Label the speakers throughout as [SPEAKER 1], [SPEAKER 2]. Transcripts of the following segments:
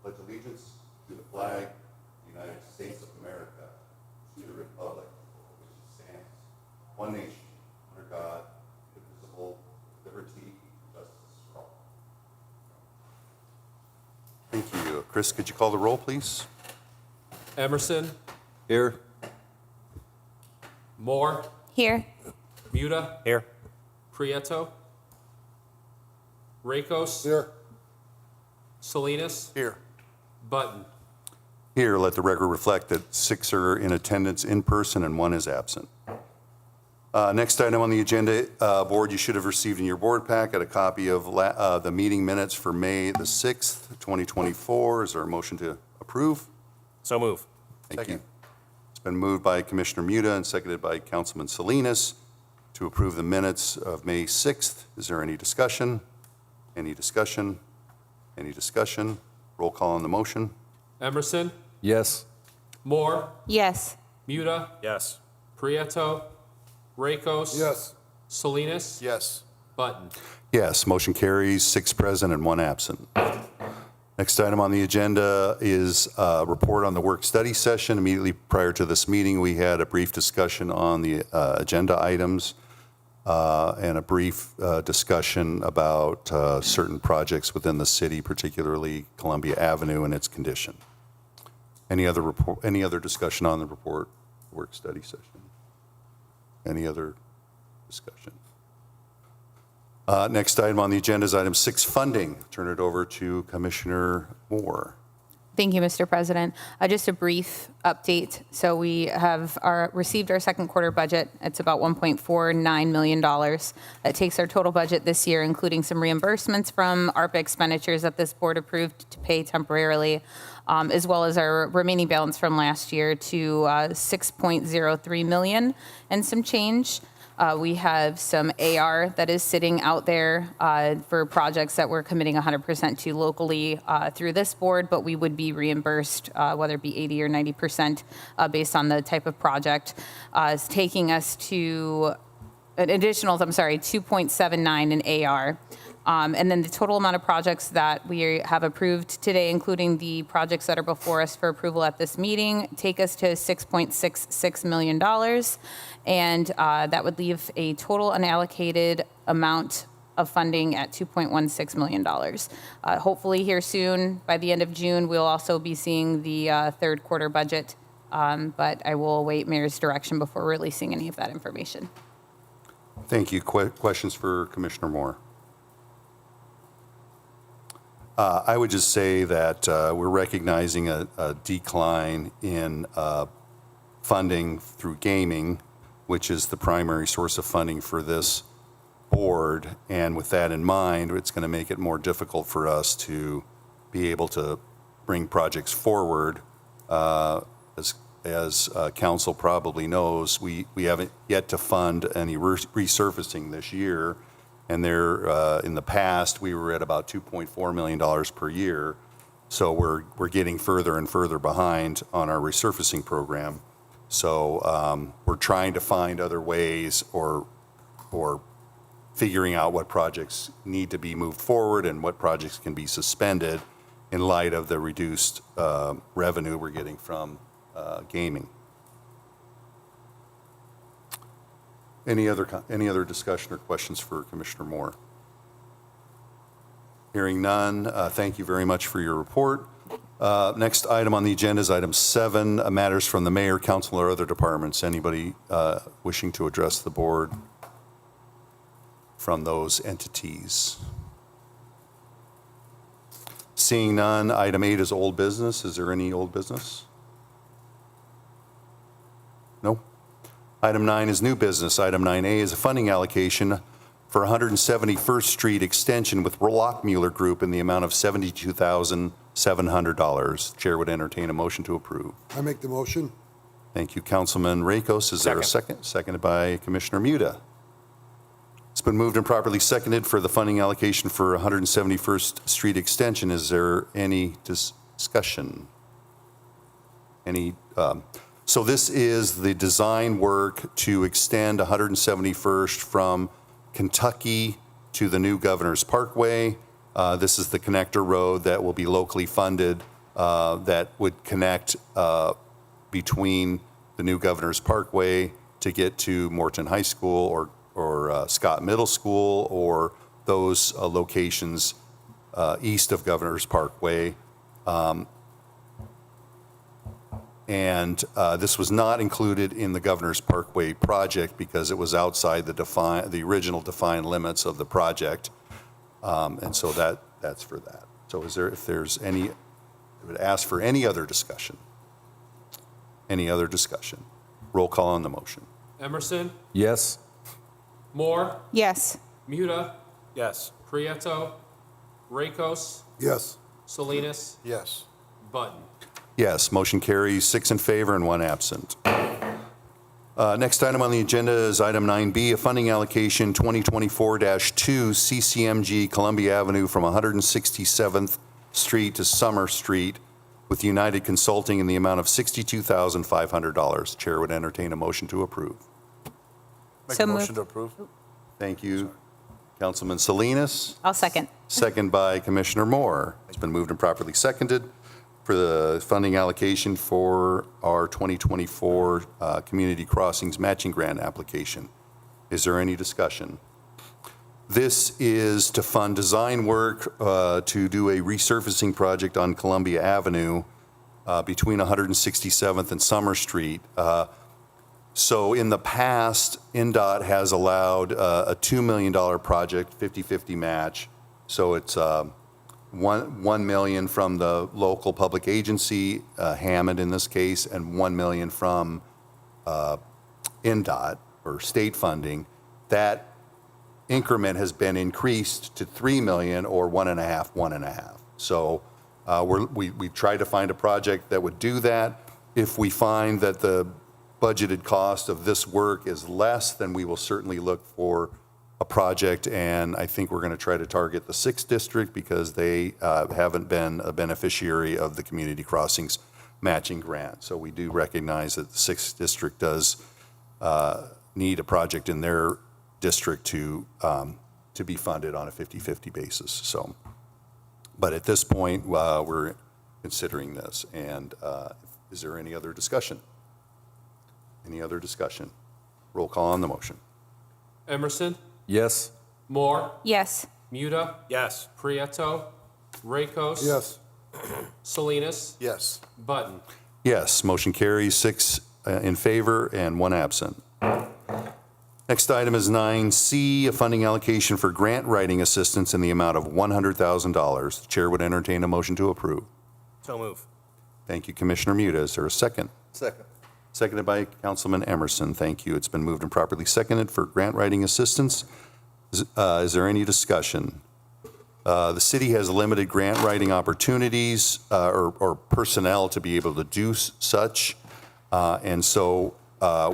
[SPEAKER 1] pledge allegiance to the flag of the United States of America, to the republic for which it stands, one nation, under God, indivisible, with liberty and justice for all. Thank you. Chris, could you call the roll, please?
[SPEAKER 2] Emerson,
[SPEAKER 3] Here.
[SPEAKER 2] Moore,
[SPEAKER 4] Here.
[SPEAKER 2] Muta,
[SPEAKER 3] Here.
[SPEAKER 2] Prieto, Rakos,
[SPEAKER 3] Here.
[SPEAKER 2] Salinas,
[SPEAKER 1] Here.
[SPEAKER 2] Button.
[SPEAKER 1] Here, let the record reflect that 6 are in attendance in person and 1 is absent. Next item on the agenda, board, you should have received in your board packet a copy of the meeting minutes for May the 6th, 2024. Is there a motion to approve?
[SPEAKER 3] So move.
[SPEAKER 1] Thank you. It's been moved by Commissioner Muta and seconded by Councilman Salinas to approve the minutes of May 6th. Is there any discussion? Any discussion? Any discussion? Roll call on the motion.
[SPEAKER 2] Emerson,
[SPEAKER 3] Yes.
[SPEAKER 2] Moore,
[SPEAKER 4] Yes.
[SPEAKER 2] Muta,
[SPEAKER 3] Yes.
[SPEAKER 2] Prieto, Rakos,
[SPEAKER 3] Yes.
[SPEAKER 2] Salinas,
[SPEAKER 3] Yes.
[SPEAKER 2] Button.
[SPEAKER 1] Yes, motion carries, 6 present and 1 absent. Next item on the agenda is a report on the work study session. Immediately prior to this meeting, we had a brief discussion on the agenda items and a brief discussion about certain projects within the city, particularly Columbia Avenue and its condition. Any other discussion on the report, work study session? Any other discussion? Next item on the agenda is item 6, funding. Turn it over to Commissioner Moore.
[SPEAKER 4] Thank you, Mr. President. Just a brief update. So we have received our second quarter budget. It's about $1.49 million. That takes our total budget this year, including some reimbursements from ARPA expenditures that this board approved to pay temporarily, as well as our remaining balance from last year to $6.03 million and some change. We have some AR that is sitting out there for projects that we're committing 100% to locally through this board, but we would be reimbursed, whether it be 80 or 90% based on the type of project. It's taking us to an additional, $2.79 in AR. And then the total amount of projects that we have approved today, including the projects that are before us for approval at this meeting, take us to $6.66 million. And that would leave a total unallocated amount of funding at $2.16 million. Hopefully here soon, by the end of June, we'll also be seeing the third quarter budget. But I will await Mayor's direction before releasing any of that information.
[SPEAKER 1] Thank you. Questions for Commissioner Moore? I would just say that we're recognizing a decline in funding through gaming, which is the primary source of funding for this board. And with that in mind, it's going to make it more difficult for us to be able to bring projects forward. As council probably knows, we haven't yet to fund any resurfacing this year. And there, in the past, we were at about $2.4 million per year. So we're getting further and further behind on our resurfacing program. So we're trying to find other ways or figuring out what projects need to be moved forward and what projects can be suspended in light of the reduced revenue we're getting from gaming. Any other discussion or questions for Commissioner Moore? Hearing none, thank you very much for your report. Next item on the agenda is item 7, matters from the mayor, council, or other departments. Anybody wishing to address the board from those entities? Seeing none, item 8 is old business. Is there any old business? No? Item 9 is new business. Item 9A is a funding allocation for 171st Street extension with Lockmuller Group in the amount of $72,700. Chair would entertain a motion to approve.
[SPEAKER 5] I make the motion.
[SPEAKER 1] Thank you, Councilman Rakos. Is there a second? Seconded by Commissioner Muta. It's been moved and properly seconded for the funding allocation for 171st Street extension. Is there any discussion? So this is the design work to extend 171st from Kentucky to the new Governor's Parkway. This is the connector road that will be locally funded that would connect between the new Governor's Parkway to get to Morton High School or Scott Middle School, or those locations east of Governor's Parkway. And this was not included in the Governor's Parkway project because it was outside the original defined limits of the project. And so that's for that. So if there's any, I would ask for any other discussion. Any other discussion? Roll call on the motion.
[SPEAKER 2] Emerson,
[SPEAKER 3] Yes.
[SPEAKER 2] Moore,
[SPEAKER 4] Yes.
[SPEAKER 2] Muda,
[SPEAKER 3] Yes.
[SPEAKER 2] Prieto, Rakos,
[SPEAKER 5] Yes.
[SPEAKER 2] Salinas,
[SPEAKER 5] Yes.
[SPEAKER 2] Button.
[SPEAKER 1] Yes, motion carries, 6 in favor and 1 absent. Next item on the agenda is item 9B, a funding allocation 2024-2 CCMG Columbia Avenue from 167th Street to Summer Street with United Consulting in the amount of $62,500. Chair would entertain a motion to approve.
[SPEAKER 5] Make
[SPEAKER 4] So
[SPEAKER 5] a motion
[SPEAKER 4] moved.
[SPEAKER 5] to approve.
[SPEAKER 1] Thank you, Councilman Salinas.
[SPEAKER 4] I'll second.
[SPEAKER 1] Second by Commissioner Moore. It's been moved and properly seconded for the funding allocation for our 2024 Community Crossings Matching Grant application. Is there any discussion? This is to fund design work to do a resurfacing project on Columbia Avenue between 167th and Summer Street. So in the past, NDOT has allowed a $2 million project, 50-50 match. So it's $1 million from the local public agency, Hammond in this case, and $1 million from NDOT or state funding. That increment has been increased to $3 million or 1.5. So we tried to find a project that would do that. If we find that the budgeted cost of this work is less, then we will certainly look for a project, and I think we're going to try to target the 6th district because they haven't been a beneficiary of the Community Crossings matching grant. So we do recognize that the 6th district does need a project in their district to be funded on a 50-50 basis. So, but at this point, we're considering this. And is there any other discussion? Any other discussion? Roll call on the motion.
[SPEAKER 2] Emerson,
[SPEAKER 3] Yes.
[SPEAKER 2] Moore,
[SPEAKER 4] Yes.
[SPEAKER 2] Muda,
[SPEAKER 3] Yes.
[SPEAKER 2] Prieto, Rakos,
[SPEAKER 5] Yes.
[SPEAKER 2] Salinas,
[SPEAKER 5] Yes.
[SPEAKER 2] Button.
[SPEAKER 1] Yes, motion carries, 6 in favor and 1 absent. Next item is 9C, a funding allocation for grant writing assistance in the amount of $100,000. The chair would entertain a motion to approve.
[SPEAKER 3] So move.
[SPEAKER 1] Thank you, Commissioner Muda. Is there a second?
[SPEAKER 5] Second.
[SPEAKER 1] Seconded by Councilman Emerson. Thank you. It's been moved and properly seconded for grant writing assistance. Is there any discussion? The city has limited grant writing opportunities or personnel to be able to do such. And so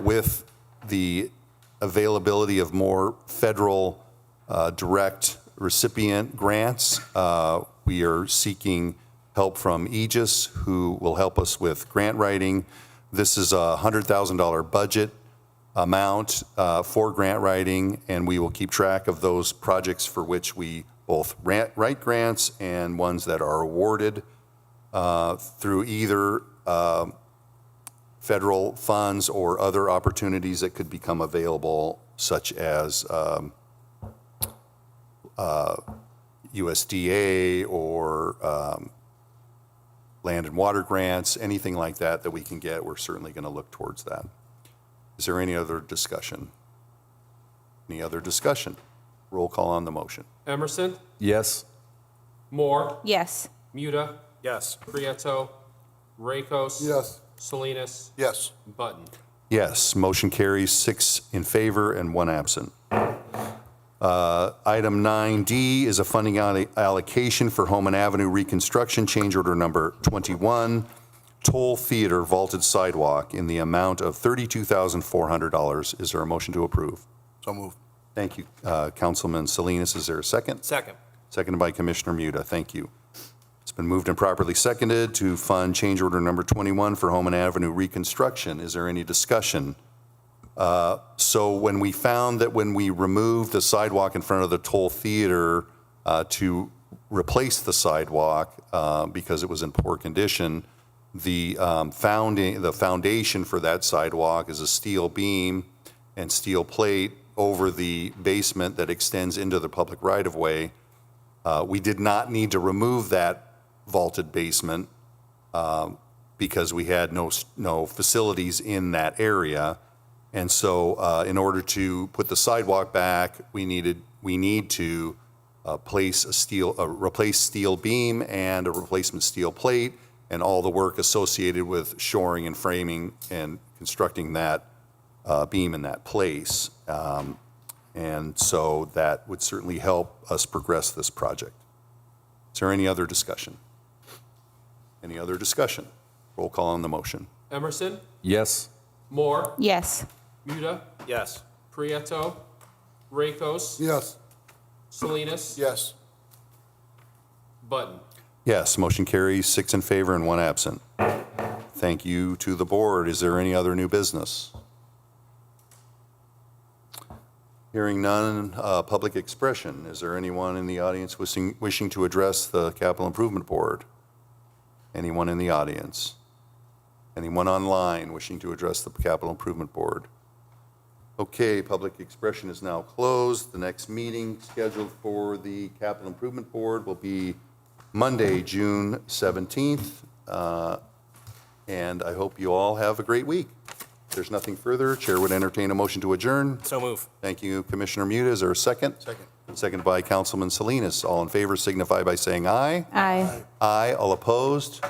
[SPEAKER 1] with the availability of more federal direct recipient grants, we are seeking help from Aegis, who will help us with grant writing. This is a $100,000 budget amount for grant writing, and we will keep track of those projects for which we both write grants and ones that are awarded through either federal funds or other opportunities that could become available, such as USDA or land and water grants, anything like that that we can get. We're certainly going to look towards that. Is there any other discussion? Any other discussion? Roll call on the motion.
[SPEAKER 2] Emerson,
[SPEAKER 3] Yes.
[SPEAKER 2] Moore,
[SPEAKER 4] Yes.
[SPEAKER 2] Muda,
[SPEAKER 3] Yes.
[SPEAKER 2] Prieto, Rakos,
[SPEAKER 5] Yes.
[SPEAKER 2] Salinas,
[SPEAKER 5] Yes.
[SPEAKER 2] Button.
[SPEAKER 1] Yes, motion carries, 6 in favor and 1 absent. Item 9D is a funding allocation for Homan Avenue reconstruction, change order number 21, Toll Theater vaulted sidewalk in the amount of $32,400. Is there a motion to approve?
[SPEAKER 5] So moved.
[SPEAKER 1] Thank you, Councilman Salinas. Is there a second?
[SPEAKER 3] Second.
[SPEAKER 1] Seconded by Commissioner Muda. Thank you. It's been moved and properly seconded to fund change order number 21 for Homan Avenue reconstruction. Is there any discussion? So when we found that when we removed the sidewalk in front of the Toll Theater to replace the sidewalk because it was in poor condition. The foundation for that sidewalk is a steel beam and steel plate over the basement that extends into the public right-of-way. We did not need to remove that vaulted basement because we had no facilities in that area. And so in order to put the sidewalk back, we need to replace steel beam and a replacement steel plate and all the work associated with shoring and framing and constructing that beam in that place. And so that would certainly help us progress this project. Is there any other discussion? Any other discussion? Roll call on the motion.
[SPEAKER 2] Emerson,
[SPEAKER 3] Yes.
[SPEAKER 2] Moore,
[SPEAKER 4] Yes.
[SPEAKER 2] Muda,
[SPEAKER 3] Yes.
[SPEAKER 2] Prieto, Rakos,
[SPEAKER 5] Yes.
[SPEAKER 2] Salinas,
[SPEAKER 5] Yes.
[SPEAKER 2] Button.
[SPEAKER 1] Yes, motion carries 6 in favor and 1 absent. Thank you to the board. Is there any other new business? Hearing none, public expression. Is there anyone in the audience wishing to address the Capital Improvement Board? Anyone in the audience? Anyone online wishing to address the Capital Improvement Board? Okay, public expression is now closed. The next meeting scheduled for the Capital Improvement Board will be Monday, June 17th. And I hope you all have a great week. If there's nothing further, Chair would entertain a motion to adjourn.
[SPEAKER 3] So move.
[SPEAKER 1] Thank you, Commissioner Muda. Is there a second?
[SPEAKER 5] Second.
[SPEAKER 1] Second by Councilman Salinas. All in favor signify by saying aye.
[SPEAKER 4] Aye.
[SPEAKER 1] Aye. All opposed?